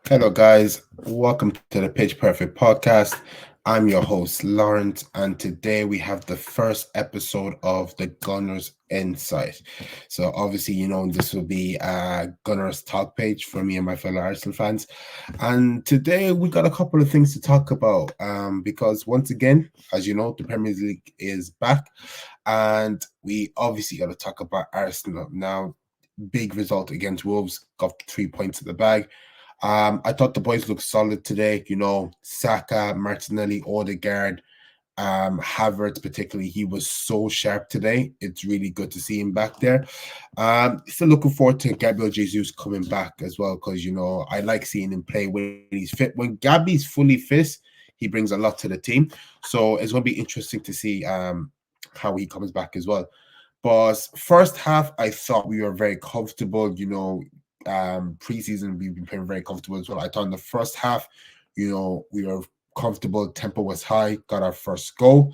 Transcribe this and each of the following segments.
Hello, guys. Welcome to the Pitch Perfect podcast. I'm your host, Lawrence, and today we have the first episode of the Gunners Insight. So, obviously, this will be a Gunners talk page for me and my fellow Arsenal fans. And today we got a couple of things to talk about because, once again, as you know, the Premier League is back, and we obviously got to talk about Arsenal. Now, big result against Wolves, got 3 points in the bag. I thought the boys looked solid today. Saka, Martinelli, Odegaard, Havertz particularly. He was so sharp today. It's really good to see him back there. Still looking forward to Gabriel Jesus coming back as well because I like seeing him play when he's fit. When Gabby's fully fit, he brings a lot to the team. So it's going to be interesting to see how he comes back as well. But first half, I thought we were very comfortable. Preseason we've been playing very comfortable as well. I thought in the first half, we were comfortable, tempo was high, got our first goal.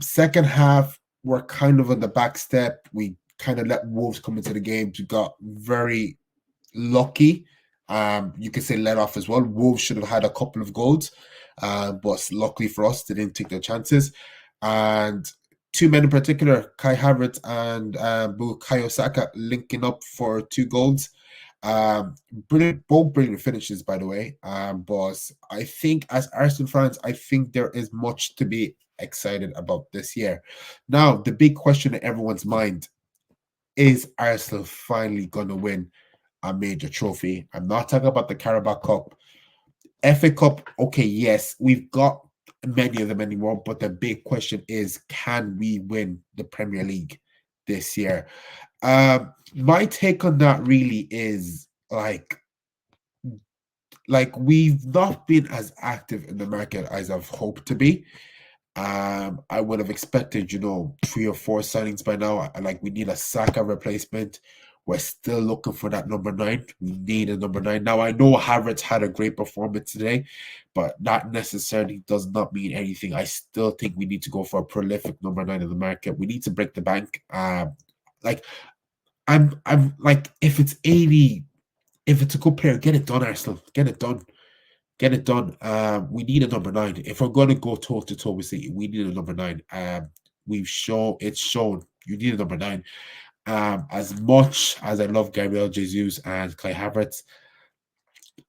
Second half, we're kind of on the back step. We kind of let Wolves come into the game. We got very lucky. You could say let off as well. Wolves should have had a couple of goals, but luckily for us, they didn't take their chances. And two men in particular, Kai Havertz and Bukayo Saka, linking up for two goals. Brilliant, both brilliant finishes, by the way. But I think as Arsenal fans, I think there is much to be excited about this year. Now, the big question in everyone's mind is Arsenal finally going to win a major trophy? I'm not talking about the Carabao Cup. FA Cup, okay, yes, we've got many of them anymore, but the big question is can we win the Premier League this year? My take on that really is we've not been as active in the market as I've hoped to be. I would have expected, 3 or 4 signings by now. Like we need a Saka replacement. We're still looking for that number 9. We need a number 9. Now I know Havertz had a great performance today, but that necessarily does not mean anything. I still think we need to go for a prolific number 9 in the market. We need to break the bank. Like I'm like if it's 80, if it's a good player, get it done, Arsenal. Get it done. Get it done. We need a number 9. If we're going to go toe to toe with City, we need a number 9. It's shown you need a number 9. As much as I love Gabriel Jesus and Kai Havertz,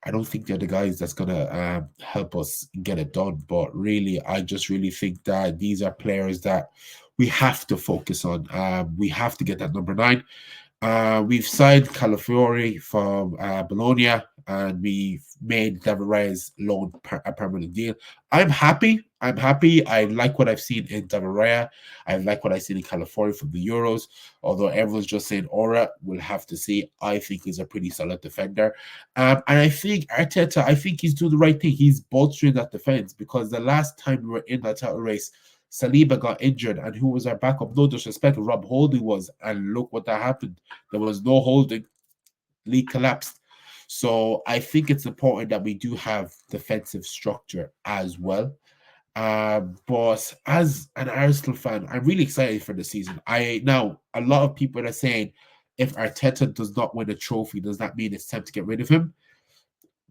I don't think they're the guys that's gonna help us get it done. But really, I just really think that these are players that we have to focus on. We have to get that number 9. We've signed Calafiori from Bologna, and we've made David Raya's loan a permanent deal. I'm happy. I'm happy. I like what I've seen in David Raya. I like what I've seen in Calafiori from the Euros. Although everyone's just saying Aura, we'll have to see. I think he's a pretty solid defender. And I think Arteta, I think he's doing the right thing. He's bolstering that defense because the last time we were in that title race, Saliba got injured, and who was our backup? No disrespect, Rob Holding was, and look what that happened. There was no holding. League collapsed. So I think it's important that we do have defensive structure as well. But as an Arsenal fan, I'm really excited for the season. I now a lot of people are saying if Arteta does not win a trophy, does that mean it's time to get rid of him?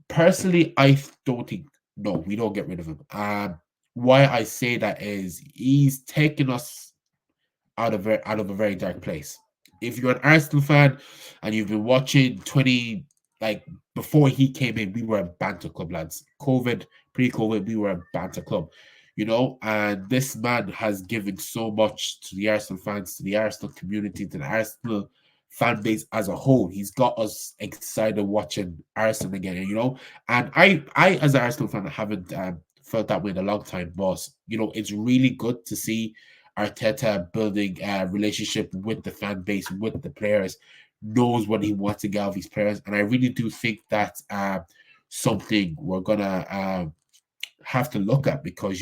Personally, I don't think no, we don't get rid of him. Why I say that is he's taken us out of a very dark place. If you're an Arsenal fan and you've been watching 20 like before he came in, we were a banter club, lads. Pre-COVID, we were a banter club, and this man has given so much to the Arsenal fans, to the Arsenal community, to the Arsenal fan base as a whole. He's got us excited watching Arsenal again, and I as an Arsenal fan, haven't felt that way in a long time, boss. It's really good to see Arteta building a relationship with the fan base, with the players, knows what he wants to get out of his players. And I really do think that's something we're going to have to look at because,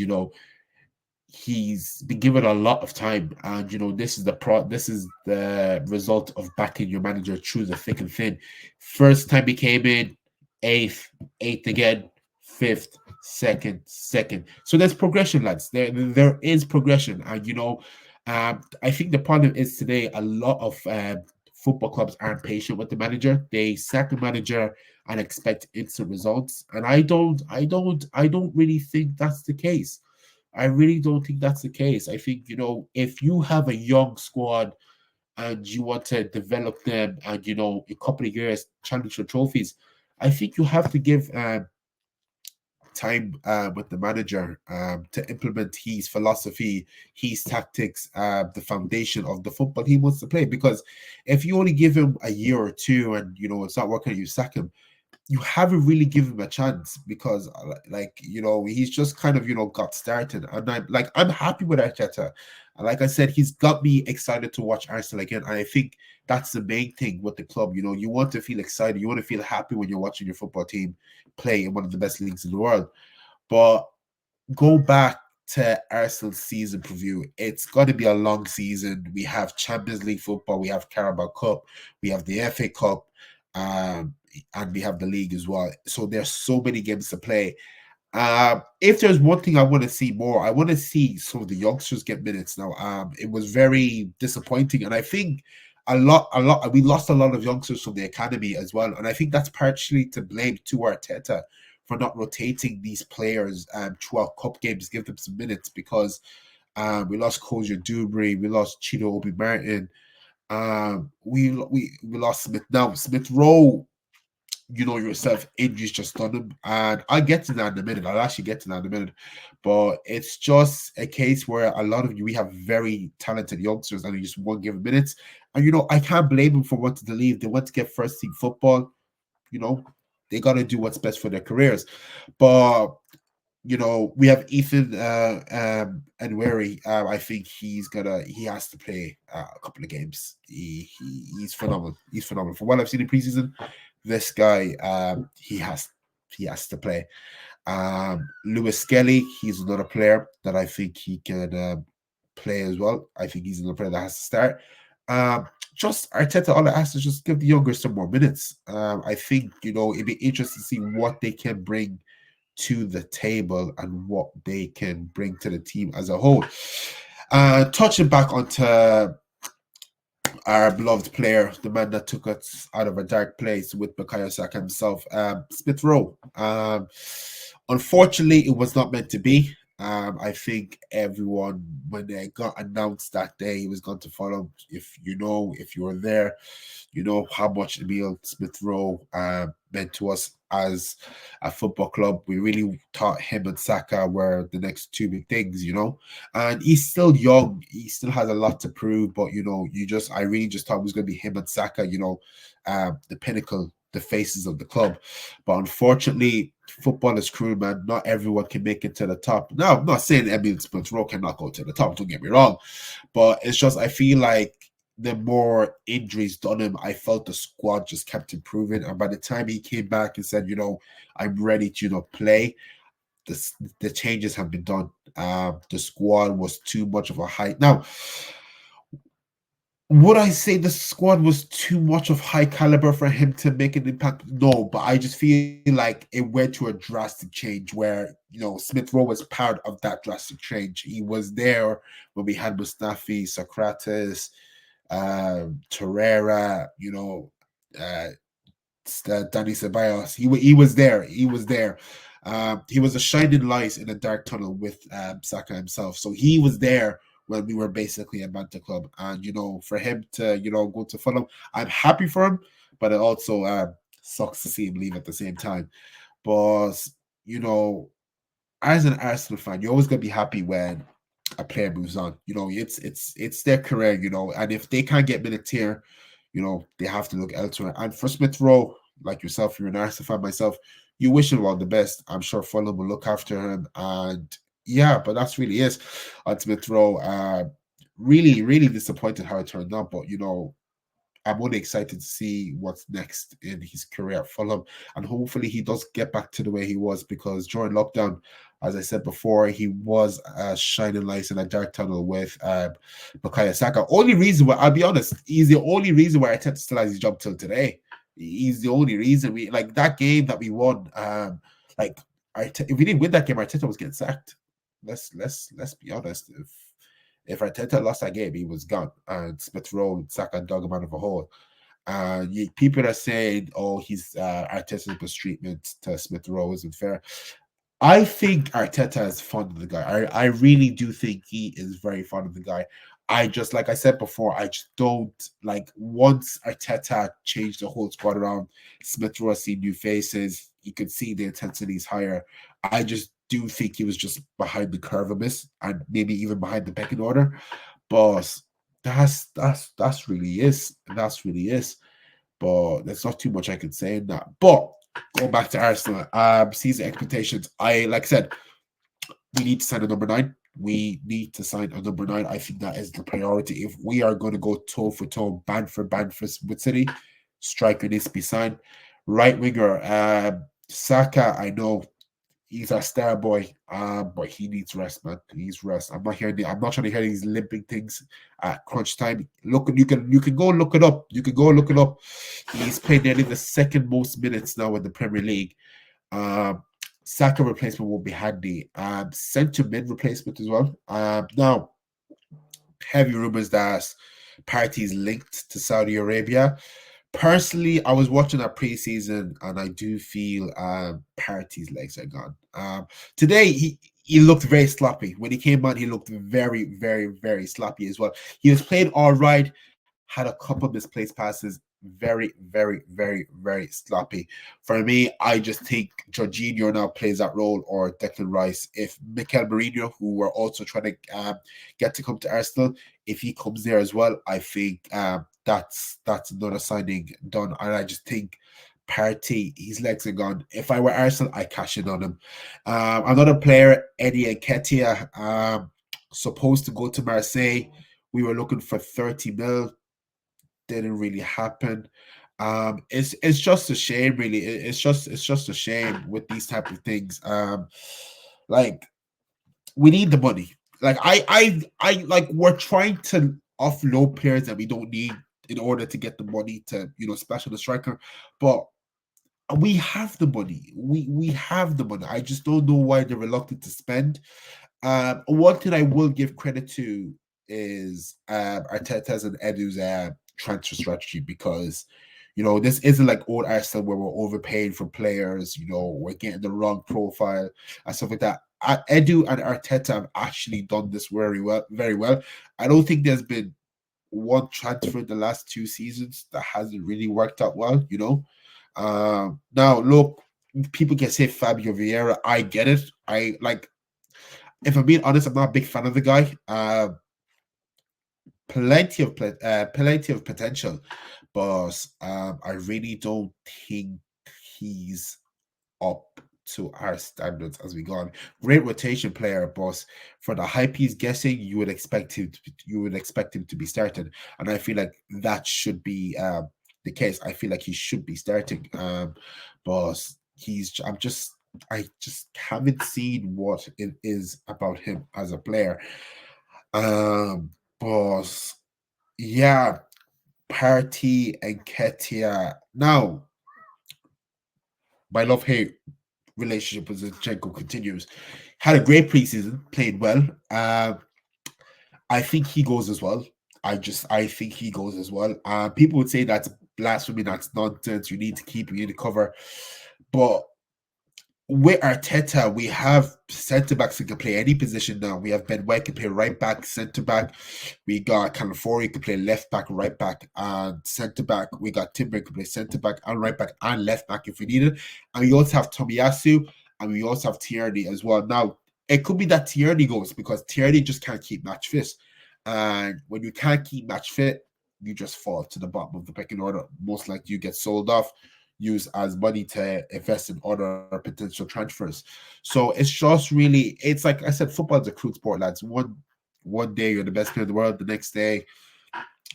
he's been given a lot of time. And, this is the result of backing your manager through the thick and thin. First time he came in, eighth again, fifth, second. So there's progression, lads. There is progression, and I think the problem is today a lot of football clubs aren't patient with the manager. They sack the manager and expect instant results. And I don't really think that's the case. I really don't think that's the case. I think, if you have a young squad and you want to develop them and, a couple of years challenge for trophies, I think you have to give time with the manager to implement his philosophy, his tactics, the foundation of the football he wants to play. Because if you only give him a year or two and, it's not working, you sack him, you haven't really given him a chance because like he's just kind of got started, and I'm happy with Arteta. And like I said, he's got me excited to watch Arsenal again, and I think that's the main thing with the club. You want to feel excited, you want to feel happy when you're watching your football team play in one of the best leagues in the world. But go back to Arsenal's season preview. It's going to be a long season. We have Champions League football, we have Carabao Cup, we have the FA Cup, um, and we have the league as well. So there's so many games to play. If there's one thing I want to see more, I want to see some of the youngsters get minutes now. It was very disappointing, and I think we lost a lot of youngsters from the academy as well, and I think that's partially to blame to Arteta for not rotating these players throughout cup games, give them some minutes because we lost COYG Dubry, we lost Chido Obi Martin, we lost Smith. Now Smith Rowe, yourself, injuries just done him. And I'll get to that in a minute. I'll actually get to that in a minute. But it's just a case where a lot of we have very talented youngsters and you just won't give them minutes. And, I can't blame them for wanting to leave. They want to get first team football. They got to do what's best for their careers. But we have Ethan and Wary. I think he has to play a couple of games. He's phenomenal. He's phenomenal. From what I've seen in preseason, this guy he has to play. Lewis Skelly, he's another player that I think he can play as well. I think he's another player that has to start. Just Arteta, all it has to just give the younger some more minutes. I think it'd be interesting to see what they can bring to the table and what they can bring to the team as a whole. Touching back onto our beloved player, the man that took us out of a dark place with Bukayo Saka himself, Smith Rowe. Unfortunately, it was not meant to be. I think everyone, when they got announced that day he was going to follow, if you were there, you know how much Emil Smith Rowe meant to us as a football club. We really thought him and Saka were the next two big things, and he's still young. He still has a lot to prove, but I really just thought it was going to be him and Saka, the pinnacle, the faces of the club. But unfortunately, football is cruel, man. Not everyone can make it to the top. Now, I'm not saying Emil Smith Rowe cannot go to the top, don't get me wrong, but it's just I feel like the more injuries done him, I felt the squad just kept improving. And by the time he came back and said, I'm ready to, play, the changes have been done. The squad was too much of a height. Now, would I say the squad was too much of high caliber for him to make an impact? No, but I just feel like it went to a drastic change where, Smith Rowe was part of that drastic change. He was there when we had Mustafi, Socrates, Torreira, Danny Ceballos. He was there. He was there. He was a shining light in a dark tunnel with Saka himself. So he was there when we were basically a Manta club. And, for him to, go to Fulham, I'm happy for him, but it also sucks to see him leave at the same time. But, as an Arsenal fan, you're always going to be happy when a player moves on. It's their career, and if they can't get minutes here, they have to look elsewhere. And for Smith Rowe, like yourself, you're an Arsenal fan, myself, you wish him all the best. I'm sure Fulham will look after him. And yeah, but that's really is on Smith Rowe. Really, really disappointed how it turned out, but I'm only excited to see what's next in his career at Fulham. And hopefully he does get back to the way he was, because during lockdown, as I said before, he was shining lights in a dark tunnel with Bukayo Saka. Only reason why, I'll be honest, he's the only reason why Arteta still has his job till today. He's the only reason we, like that game that we won, if we didn't win that game, Arteta was getting sacked. Let's be honest. If Arteta lost that game, he was gone. And Smith Rowe and Saka dug him out of a hole. People are saying, "Oh, he's Arteta's mistreatment to Smith Rowe isn't fair." I think Arteta is fond of the guy. I really do think he is very fond of the guy. I just, like I said before, I just don't like once Arteta changed the whole squad around. Smith Rowe see new faces. You could see the intensity is higher. I just do think he was just behind the curve a miss, and maybe even behind the pecking order. But that's really is. That's really is. But there's not too much I can say in that. But going back to Arsenal, season expectations. Like I said, we need to sign a number 9. We need to sign a number 9. I think that is the priority. If we are going to go toe for toe, band for band with City, striker needs to be signed. Right winger, Saka. I know he's our star boy, but he needs rest, man. He needs rest. I'm not trying to hear these limping things at crunch time. Look, you can go look it up. You can go look it up. He's played nearly the second most minutes now in the Premier League. Um, Saka replacement will be handy. Centre mid replacement as well. Now heavy rumors that parties linked to Saudi Arabia. Personally, I was watching that preseason, and I do feel Party's legs are gone. Today, he looked very sloppy. When he came on, he looked very, very, very sloppy as well. He was playing all right, had a couple misplaced passes, very, very, very, very sloppy. For me, I just think Jorginho now plays that role, or Declan Rice. If Mikel Mourinho, who we're also trying to get to come to Arsenal, if he comes there as well, I think that's another signing done. And I just think Partey, his legs are gone. If I were Arsenal, I cash in on him. Another player, Eddie Nketiah, supposed to go to Marseille. We were looking for 30 mil. Didn't really happen. It's just a shame, really. It's just a shame with these type of things. Like we need the money. Like I like we're trying to offload players that we don't need in order to get the money to special the striker, but we have the money. We have the money. I just don't know why they're reluctant to spend. One thing I will give credit to is Arteta's and Edu's transfer strategy, because this isn't like old Arsenal where we're overpaying for players. We're getting the wrong profile and stuff like that. Edu and Arteta have actually done this very well, very well. I don't think there's been one transfer in the last 2 seasons that hasn't really worked out well. Now look, people can say Fabio Vieira. I get it. I like. If I'm being honest, I'm not a big fan of the guy. Plenty of potential, but I really don't think he's up to our standards as we go on. Great rotation player, but for the hype he's getting, you would expect him to be starting, and I feel like that should be the case. I feel like he should be starting, but I just haven't seen what it is about him as a player. But yeah, Party and Ketia. Now, my love hate relationship with Zinchenko continues. Had a great preseason, played well. I think he goes as well. I think he goes as well. People would say that's blasphemy, that's nonsense. You need to keep him in the cover, but with Arteta, we have centre backs who can play any position now. We have Ben White can play right back, centre back. We got Calafiori can play left back, right back, and centre back. We got Timber can play centre back and right back and left back if we need it. And we also have Tomiyasu, and we also have Tierney as well. Now, it could be that Tierney goes because Tierney just can't keep match fit. And when you can't keep match fit, you just fall to the bottom of the pecking order. Most likely you get sold off, use as money to invest in other potential transfers. So it's like I said, football is a crude sport, lads. One day you're the best player in the world, the next day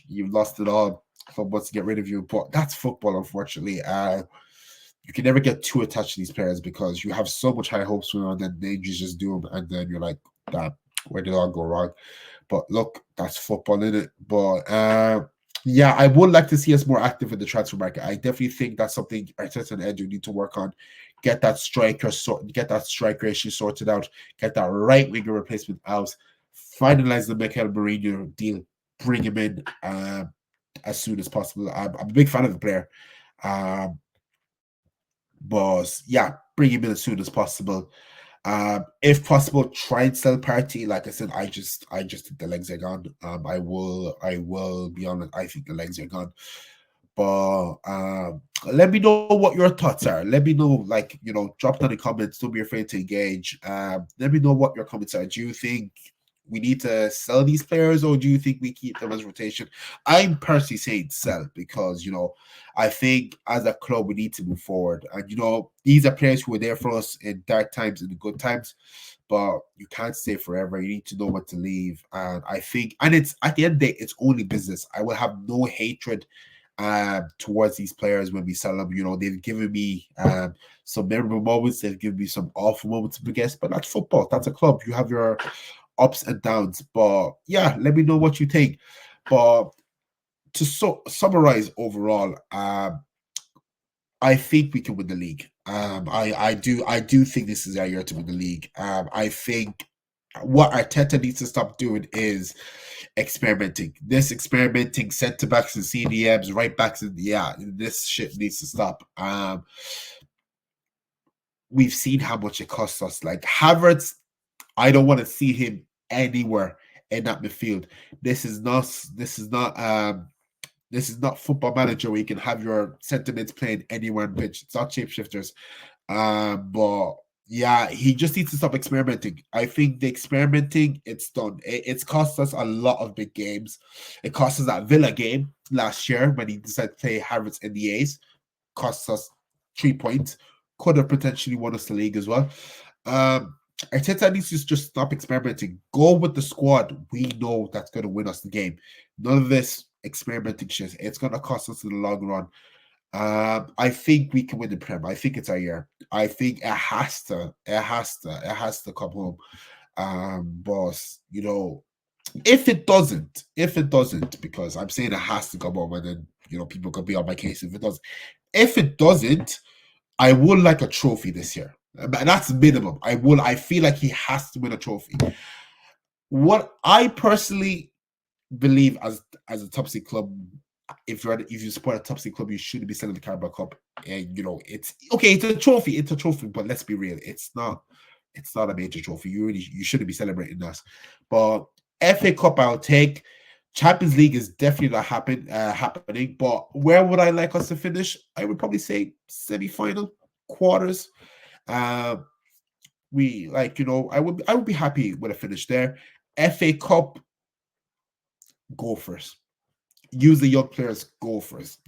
you've lost it all. Club wants to get rid of you, but that's football, unfortunately. You can never get too attached to these players because you have so much high hopes for them, and then the injuries just do them, and then you're like, "Damn, where did it all go wrong?" But look, that's football, in it. But yeah, I would like to see us more active in the transfer market. I definitely think that's something Arteta and Edu need to work on. Get that striker issue sorted out. Get that right winger replacement out. Finalize the Mikel Mourinho deal. Bring him in. as soon as possible. I'm a big fan of the player. Um, but yeah, bring him in as soon as possible. If possible, try and sell Party. Like I said, I just think the legs are gone. I will be honest. I think the legs are gone. But let me know what your thoughts are. Let me know, like, drop down in the comments. Don't be afraid to engage. Let me know what your comments are. Do you think we need to sell these players, or do you think we keep them as rotation? I'm personally saying sell because I think as a club we need to move forward, and these are players who were there for us in dark times and the good times. But you can't stay forever. You need to know when to leave. And I think, and it's at the end of the day, it's only business. I will have no hatred towards these players when we sell them. They've given me some memorable moments. They've given me some awful moments to forget. But that's football. That's a club. You have your ups and downs. But yeah, let me know what you think. But to summarize overall, I think we can win the league. I do think this is our year to win the league. I think what Arteta needs to stop doing is experimenting. This experimenting centre backs and CDMs, right backs, and this shit needs to stop. We've seen how much it costs us. Like Havertz, I don't want to see him anywhere in that midfield. This is not. This is not Football Manager where you can have your sentiments playing anywhere on pitch. It's not shapeshifters. But yeah, he just needs to stop experimenting. I think the experimenting, it's done. It's cost us a lot of big games. It cost us that Villa game last year when he decided to play Havertz in the A's. Cost us 3 points. Could have potentially won us the league as well. Arteta needs to just stop experimenting. Go with the squad we know that's going to win us the game. None of this experimenting shit. It's going to cost us in the long run. I think we can win the Prem. I think it's our year. I think it has to. Come home. Boss, if it doesn't, because I'm saying it has to come home, and then people could be on my case if it doesn't. If it doesn't, I would like a trophy this year. But that's minimum. I feel like he has to win a trophy. What I personally believe as a top six club, if you support a top six club, you shouldn't be selling the Carabao Cup. And it's okay. It's a trophy. It's a trophy. But let's be real. It's not. It's not a major trophy. You shouldn't be celebrating that. But FA Cup, I'll take. Champions League is definitely not happening. But where would I like us to finish? I would probably say semi-final, quarters. I would be happy with a finish there. FA Cup, go first. Use the young players, go first.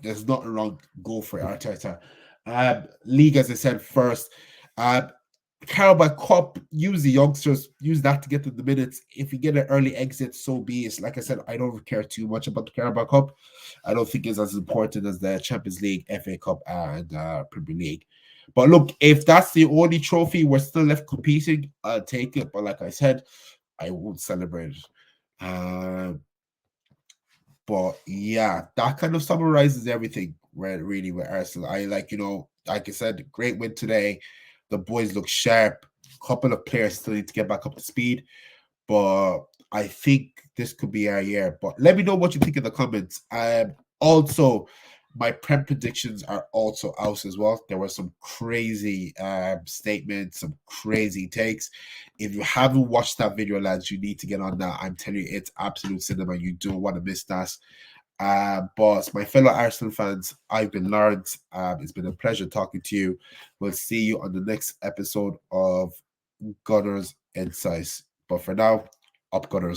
There's nothing wrong. Go for it, Arteta. League, as I said, first. Carabao Cup, use the youngsters, use that to get to the minutes. If you get an early exit, so be it. Like I said, I don't care too much about the Carabao Cup. I don't think it's as important as the Champions League, FA Cup, and Premier League. But look, if that's the only trophy we're still left competing, I'll take it. But like I said, I won't celebrate it. But yeah, that kind of summarizes everything. Really, with Arsenal, like I said, great win today. The boys look sharp. Couple of players still need to get back up to speed, but I think this could be our year. But let me know what you think in the comments. Also, my Prem predictions are also out as well. There were some crazy statements, some crazy takes. If you haven't watched that video, lads, you need to get on that. I'm telling you, it's absolute cinema. You don't want to miss that. But my fellow Arsenal fans, I've been Lawrence. It's been a pleasure talking to you. We'll see you on the next episode of Gunners Insights. But for now, up Gunners.